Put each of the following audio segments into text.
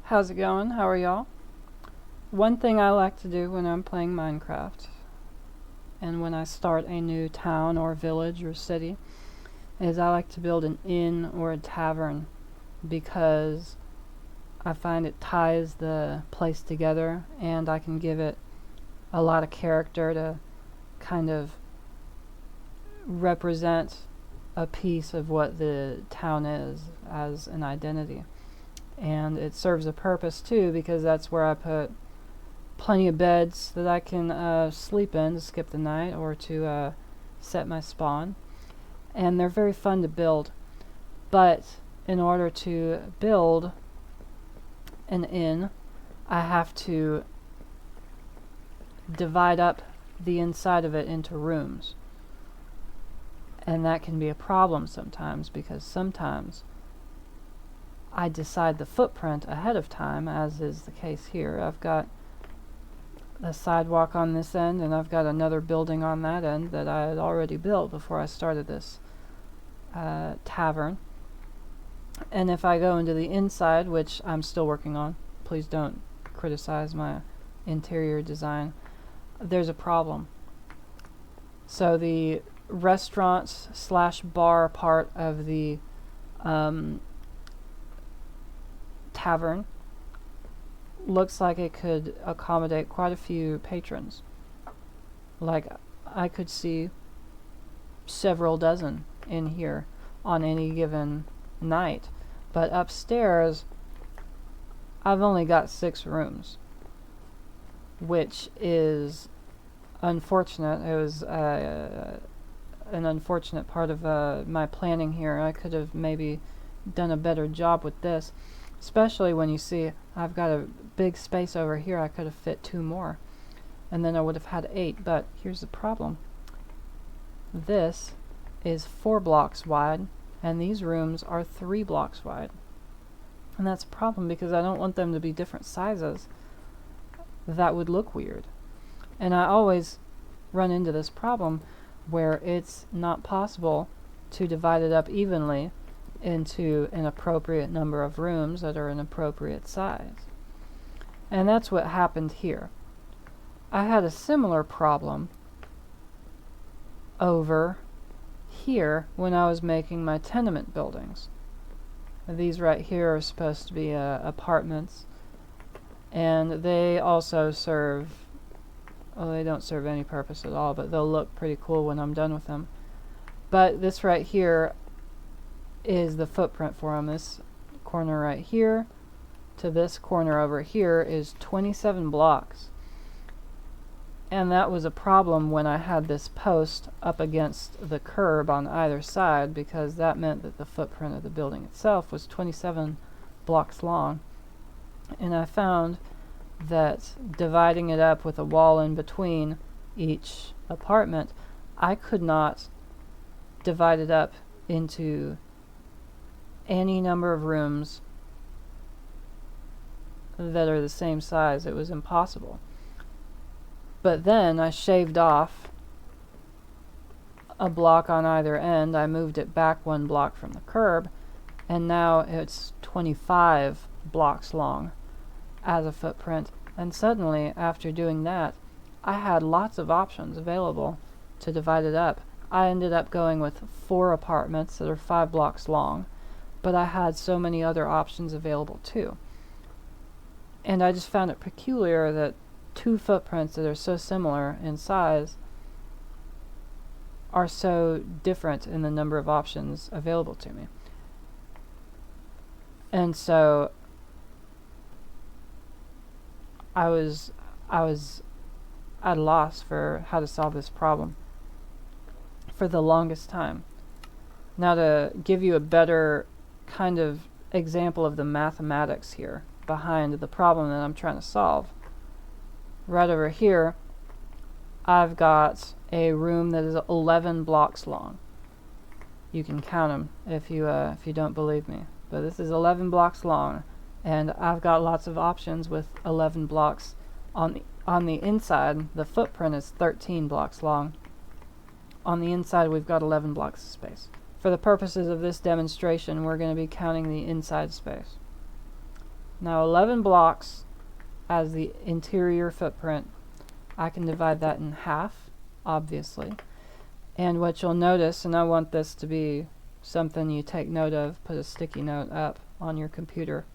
How's it going? How are y'all? One thing I like to do when I'm playing Minecraft and when I start a new town or village or city is I like to build an inn or a tavern because I find it ties the place together and I can give it a lot of character to kind of represent a piece of what the town is as an identity. And it serves a purpose too because that's where I put plenty of beds that I can sleep in to skip the night or to set my spawn. And they're very fun to build. But in order to build an inn, I have to divide up the inside of it into rooms. And that can be a problem sometimes because sometimes I decide the footprint ahead of time, as is the case here. I've got a sidewalk on this end and I've got another building on that end that I had already built before I started this tavern. And if I go into the inside, which I'm still working on, please don't criticize my interior design, there's a problem. So the restaurant slash bar part of the tavern looks like it could accommodate quite a few patrons. Like, I could see several dozen in here on any given night. But upstairs, I've only got 6 rooms, which is unfortunate. It was an unfortunate part of my planning here. I could have maybe done a better job with this, especially when you see I've got a big space over here. I could have fit 2 more and then I would have had 8. But here's the problem. This is 4 blocks wide and these rooms are 3 blocks wide, and that's a problem because I don't want them to be different sizes. That would look weird, and I always run into this problem where it's not possible to divide it up evenly into an appropriate number of rooms that are an appropriate size. And that's what happened here. I had a similar problem over here when I was making my tenement buildings. These right here are supposed to be apartments, and they also serve, well, they don't serve any purpose at all, but they'll look pretty cool when I'm done with them. But this right here is the footprint for them. This corner right here to this corner over here is 27 blocks. And that was a problem when I had this post up against the curb on either side, because that meant that the footprint of the building itself was 27 blocks long. And I found that dividing it up with a wall in between each apartment, I could not divide it up into any number of rooms that are the same size. It was impossible. But then I shaved off a block on either end. I moved it back 1 block from the curb, and now it's 25 blocks long as a footprint. And suddenly, after doing that, I had lots of options available to divide it up. I ended up going with 4 apartments that are 5 blocks long, but I had so many other options available too. And I just found it peculiar that 2 footprints that are so similar in size are so different in the number of options available to me. And so I was at a loss for how to solve this problem for the longest time. Now, to give you a better kind of example of the mathematics here behind the problem that I'm trying to solve, right over here I've got a room that is 11 blocks long. You can count them if you don't believe me, but this is 11 blocks long, and I've got lots of options with 11 blocks. On the inside, the footprint is 13 blocks long. On the inside, we've got 11 blocks of space. For the purposes of this demonstration, we're going to be counting the inside space. Now 11 blocks as the interior footprint. I can divide that in half, obviously. And what you'll notice, and I want this to be something you take note of, put a sticky note up on your computer,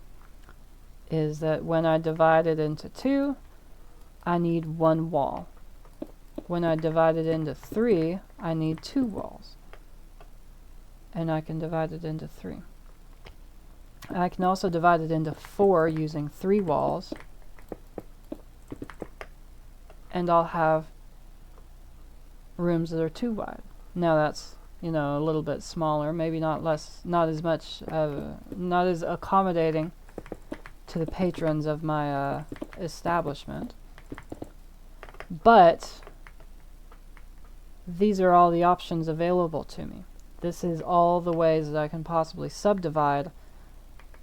is that when I divide it into 2, I need 1 wall. When I divide it into 3, I need 2 walls. And I can divide it into 3. I can also divide it into 4 using 3 walls. And I'll have rooms that are 2 wide. Now that's, a little bit smaller, maybe not as much, not as accommodating to the patrons of my establishment. But these are all the options available to me. This is all the ways that I can possibly subdivide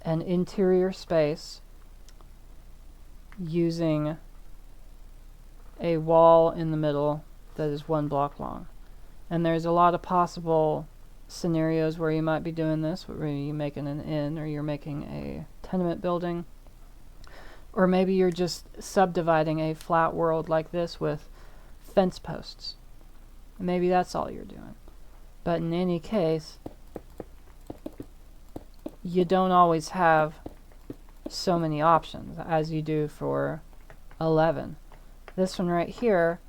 an interior space using a wall in the middle that is 1 block long. And there's a lot of possible scenarios where you might be doing this, where you're making an inn, or you're making a tenement building, or maybe you're just subdividing a flat world like this with fence posts. Maybe that's all you're doing. But in any case, you don't always have so many options as you do for 11. This one right here,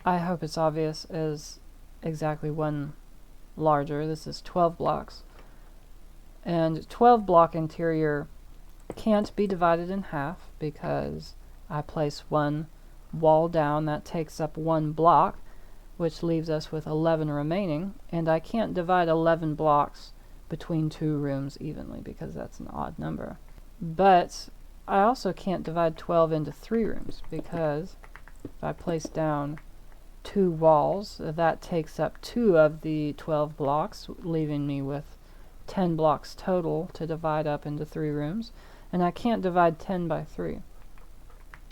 I hope it's obvious, is exactly 1 larger. This is 12 blocks. And 12 block interior can't be divided in half because I place 1 wall down. That takes up 1 block, which leaves us with 11 remaining. And I can't divide 11 blocks between 2 rooms evenly because that's an odd number. But I also can't divide 12 into 3 rooms because if I place down 2 walls, that takes up 2 of the 12 blocks, leaving me with 10 blocks total to divide up into 3 rooms. And I can't divide 10 by 3.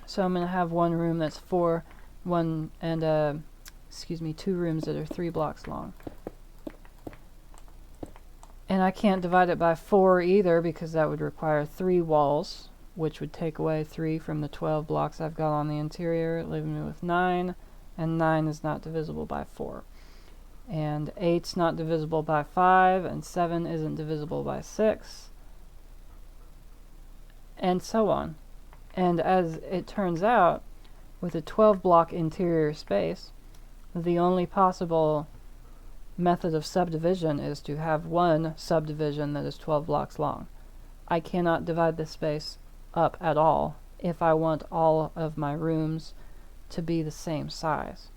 So I'm going to have 1 room that's 4, 2 rooms that are 3 blocks long. And I can't divide it by 4 either because that would require 3 walls, which would take away 3 from the 12 blocks I've got on the interior, leaving me with 9. And 9 is not divisible by 4. And 8's not divisible by 5, and 7 isn't divisible by 6. And so on. And as it turns out, with a 12 block interior space, the only possible method of subdivision is to have 1 subdivision that is 12 blocks long. I cannot divide this space up at all if I want all of my rooms to be the same size.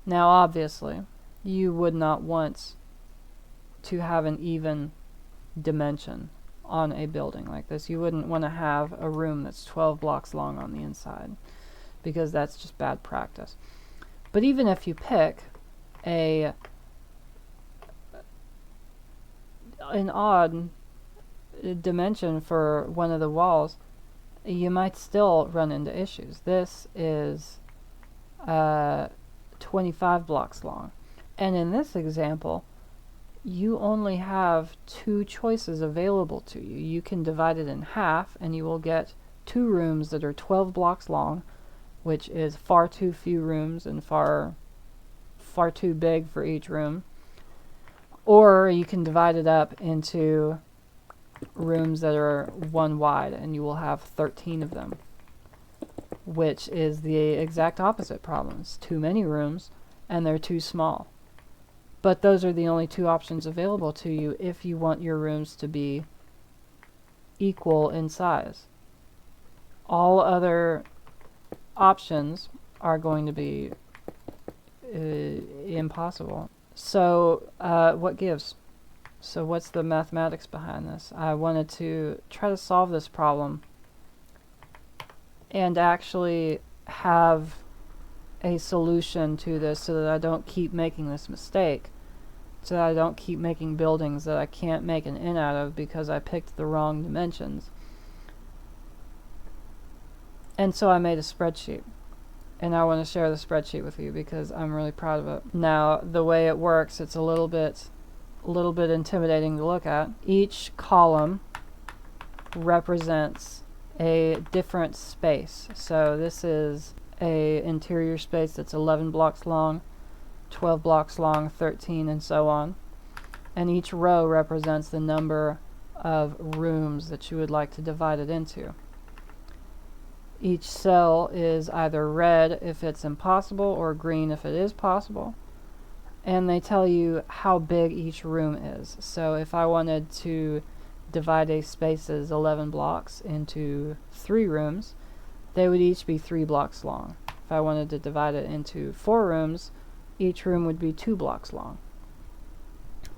Now obviously, you would not want to have an even dimension on a building like this. You wouldn't want to have a room that's 12 blocks long on the inside because that's just bad practice. But even if you pick an odd dimension for one of the walls, you might still run into issues. This is 25 blocks long. And in this example, you only have 2 choices available to you. You can divide it in half and you will get 2 rooms that are 12 blocks long, which is far too few rooms and far too big for each room. Or you can divide it up into rooms that are 1 wide and you will have 13 of them, which is the exact opposite problem. It's too many rooms and they're too small. But those are the only 2 options available to you if you want your rooms to be equal in size. All other options are going to be impossible. So what gives? So what's the mathematics behind this? I wanted to try to solve this problem and actually have a solution to this so that I don't keep making this mistake, so that I don't keep making buildings that I can't make an inn out of because I picked the wrong dimensions. And so I made a spreadsheet. And I want to share the spreadsheet with you because I'm really proud of it. Now, the way it works, it's a little bit intimidating to look at. Each column represents a different space. So this is a interior space that's 11 blocks long, 12 blocks long, 13, and so on. And each row represents the number of rooms that you would like to divide it into. Each cell is either red if it's impossible or green if it is possible. And they tell you how big each room is. So if I wanted to divide a space's 11 blocks into 3 rooms, they would each be 3 blocks long. If I wanted to divide it into 4 rooms, each room would be 2 blocks long,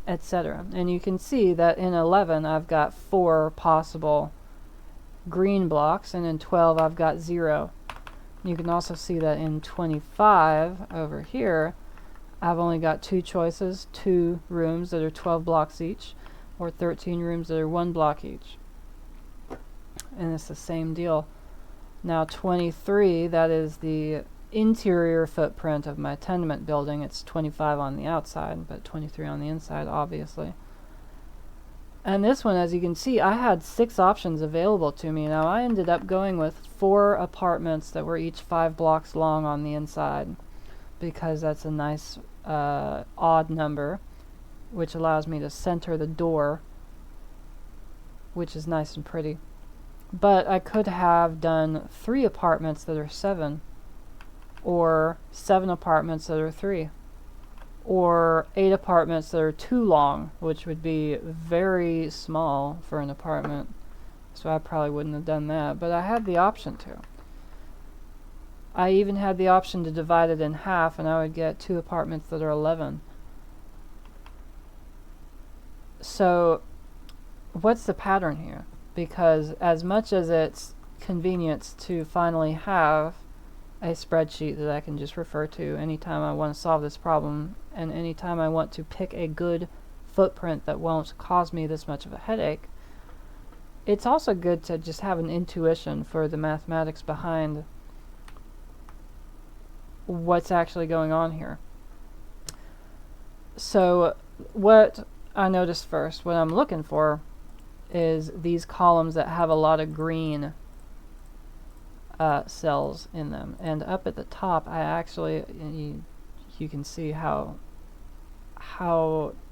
etc. And you can see that in 11 I've got 4 possible green blocks, and in 12 I've got 0. You can also see that in 25 over here I've only got 2 choices, 2 rooms that are 12 blocks each, or 13 rooms that are 1 block each. And it's the same deal. Now 23, that is the interior footprint of my tenement building. It's 25 on the outside, but 23 on the inside, obviously. And this one, as you can see, I had 6 options available to me. Now I ended up going with 4 apartments that were each 5 blocks long on the inside, because that's a nice odd number, which allows me to center the door, which is nice and pretty. But I could have done 3 apartments that are 7, or 7 apartments that are 3, or 8 apartments that are too long, which would be very small for an apartment, so I probably wouldn't have done that, but I had the option to. I even had the option to divide it in half, and I would get 2 apartments that are 11. So what's the pattern here? Because as much as it's convenient to finally have a spreadsheet that I can just refer to anytime I want to solve this problem, and anytime I want to pick a good footprint that won't cause me this much of a headache, it's also good to just have an intuition for the mathematics behind what's actually going on here. So what I noticed first, what I'm looking for, is these columns that have a lot of green cells in them. And up at the top, I actually, you can see how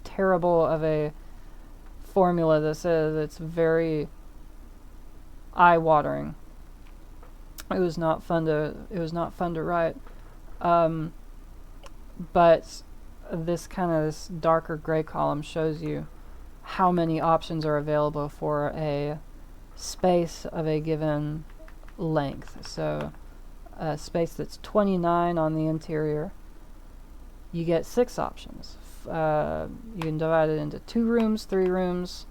terrible of a formula this is. It's very eye-watering. It was not fun to write. But this darker gray column shows you how many options are available for a space of a given length. So a space that's 29 on the interior, you get 6 options. You can divide it into 2 rooms, 3 rooms,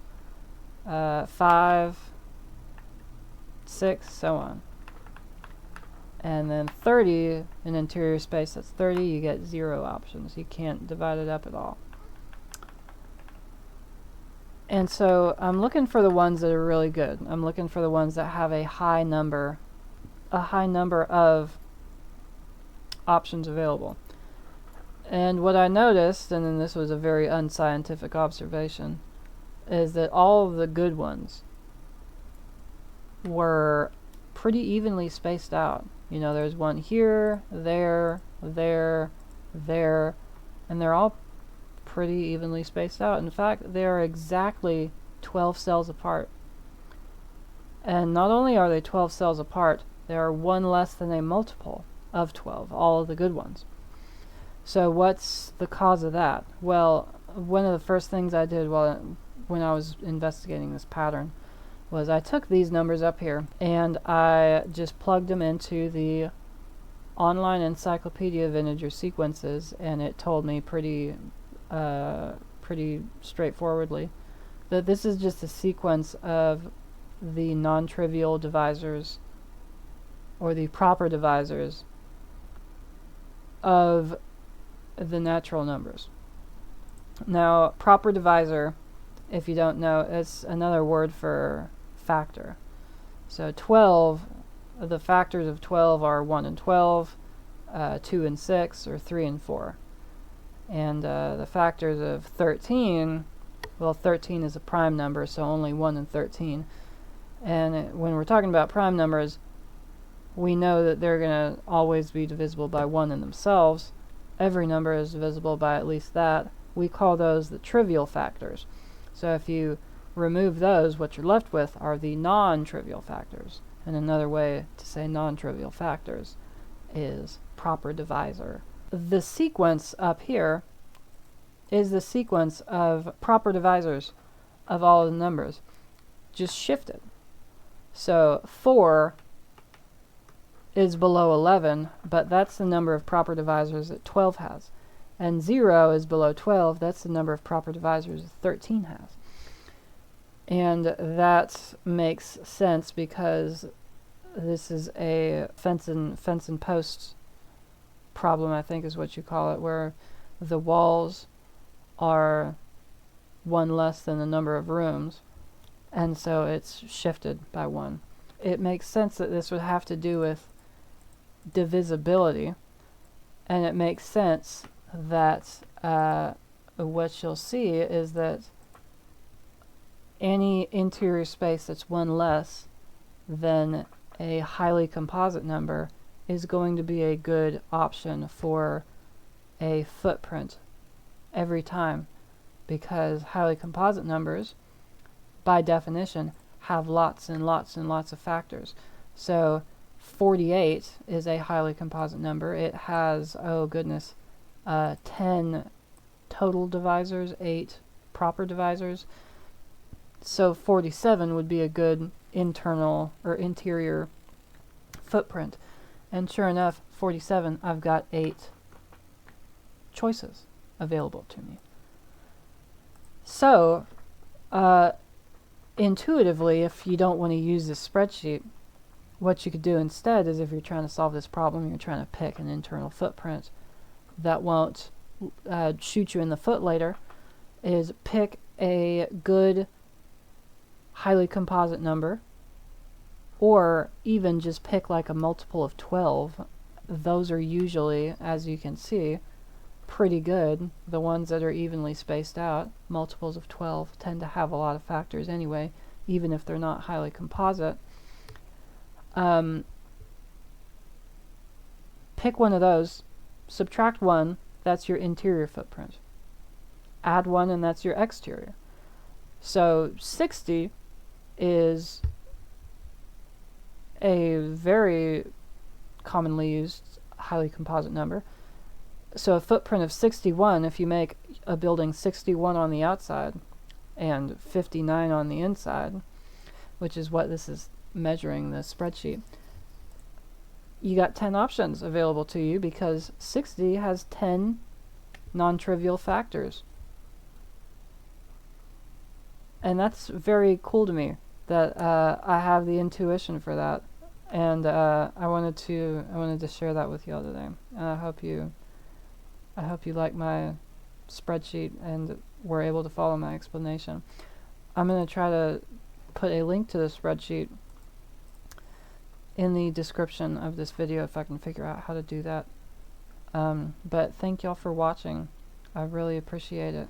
5, 6, so on. And then 30, an interior space that's 30, you get 0 options. You can't divide it up at all. And so I'm looking for the ones that are really good. I'm looking for the ones that have a high number of options available. And what I noticed, and then this was a very unscientific observation, is that all of the good ones were pretty evenly spaced out. You know, there's one here, there, there, there, and they're all pretty evenly spaced out. In fact, they are exactly 12 cells apart. And not only are they 12 cells apart, they are 1 less than a multiple of 12, all of the good ones. So what's the cause of that? Well, one of the first things I did when I was investigating this pattern was I took these numbers up here and I just plugged them into the online encyclopedia of integer sequences, and it told me pretty straightforwardly that this is just a sequence of the non-trivial divisors, or the proper divisors, of the natural numbers. Now, proper divisor, if you don't know, it's another word for factor. So 12, the factors of 12 are 1 and 12, 2 and 6, or 3 and 4. And the factors of 13, well, 13 is a prime number, so only 1 and 13. And when we're talking about prime numbers, we know that they're going to always be divisible by 1 in themselves. Every number is divisible by at least that. We call those the trivial factors. So if you remove those, what you're left with are the non-trivial factors. And another way to say non-trivial factors is proper divisor. The sequence up here is the sequence of proper divisors of all of the numbers, just shifted. So 4 is below 11, but that's the number of proper divisors that 12 has. And 0 is below 12, that's the number of proper divisors that 13 has. And that makes sense because this is a fence and post problem, I think is what you call it, where the walls are 1 less than the number of rooms, and so it's shifted by 1. It makes sense that this would have to do with divisibility, and it makes sense that what you'll see is that any interior space that's 1 less than a highly composite number is going to be a good option for a footprint every time, because highly composite numbers, by definition, have lots and lots and lots of factors. So 48 is a highly composite number. It has, oh goodness, 10 total divisors, 8 proper divisors. So 47 would be a good internal or interior footprint. And sure enough, 47, I've got 8 choices available to me. So, intuitively, if you don't want to use this spreadsheet, what you could do instead is, if you're trying to solve this problem, you're trying to pick an internal footprint that won't shoot you in the foot later, is pick a good highly composite number, or even just pick like a multiple of 12. Those are usually, as you can see, pretty good. The ones that are evenly spaced out, multiples of 12, tend to have a lot of factors anyway, even if they're not highly composite. Pick one of those, subtract 1, that's your interior footprint. Add 1, and that's your exterior. So 60 is a very commonly used highly composite number. So a footprint of 61, if you make a building 61 on the outside and 59 on the inside, which is what this is measuring, the spreadsheet, you got 10 options available to you because 60 has 10 non-trivial factors. And that's very cool to me, that I have the intuition for that, and I wanted to share that with you all today. I hope you like my spreadsheet and were able to follow my explanation. I'm going to try to put a link to the spreadsheet in the description of this video if I can figure out how to do that. But thank y'all for watching. I really appreciate it.